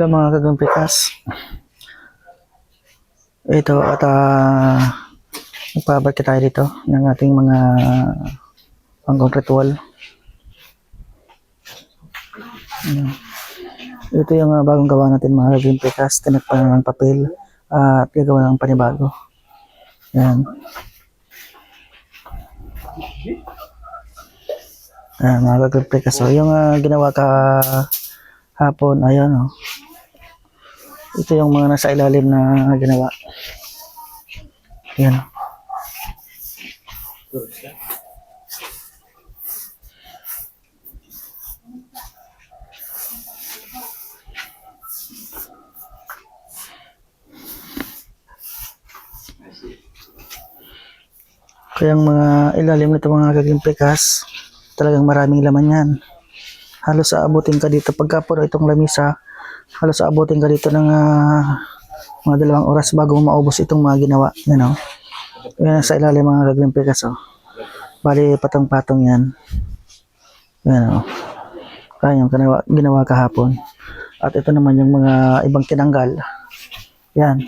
mga kagampikas. Ito at magpabalik tayo dito ng ating mga pangkong ritual. Ito yung bagong gawa natin mga kagampikas. Tinakpan ng papel at gagawa ng panibago. Yan. Mga kagampikas. So, yung ginawa hapon, ayan o. Ito yung mga nasa ilalim na ginawa. Ayan. Kaya ang mga ilalim nito mga kagimpikas, talagang maraming laman yan. Halos aabutin ka dito pagka puro itong lamisa. Halos aabutin ka dito ng mga 2 oras bago maubos itong mga ginawa. Yan o. Yan sa ilalim mga kaglimpikas o. Bali patong-patong yan. Yan o. Kaya yung ginawa kahapon. At ito naman yung mga ibang tinanggal. Yan.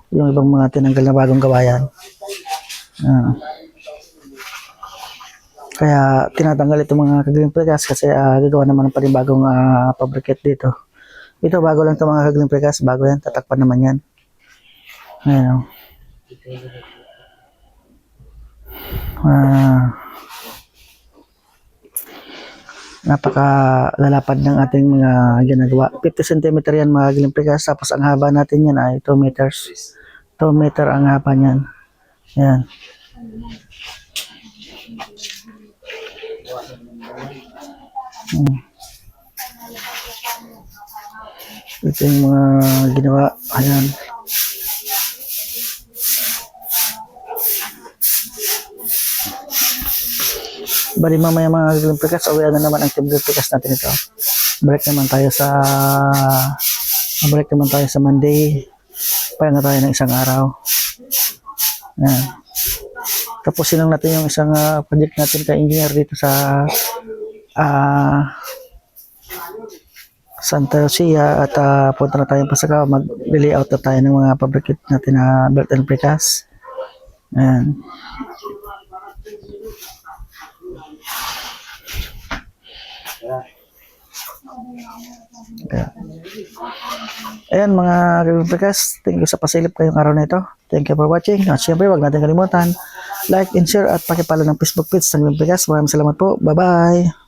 Yung ibang mga tinanggal na bagong gawa yan. Kaya tinatanggal itong mga kaglimpikas kasi gagawa naman ng panibagong fabricate dito. Ito bago lang ito mga kaglimpikas, bago yan, tatakpan naman yan. Ayan o. Napakalalapad ng ating mga ginagawa. 50 cm yan mga kaglimpikas, tapos ang haba natin yan ay 2 meters. 2 meter ang haba niyan. Ayan. Ito yung mga ginawa. Ayan. Bali mamaya mga kaglimpikas, uwi na naman ang kaglimpikas natin ito. Balik naman tayo sa Monday. Pahinga tayo ng isang araw. Ayan. Tapusin lang natin yung isang project natin kay engineer dito sa Santa Lucia at punta na tayo pa sa mag-layout na tayo ng mga fabricate natin na belt and precast. Ayan. Ayan mga kaglimpikas, thank you sa pasilip kayong araw na ito. Thank you for watching. At syempre, wag natin kalimutan like and share at pakipalo ng Facebook page ng Kaglimpikas. Maraming salamat po. Bye bye.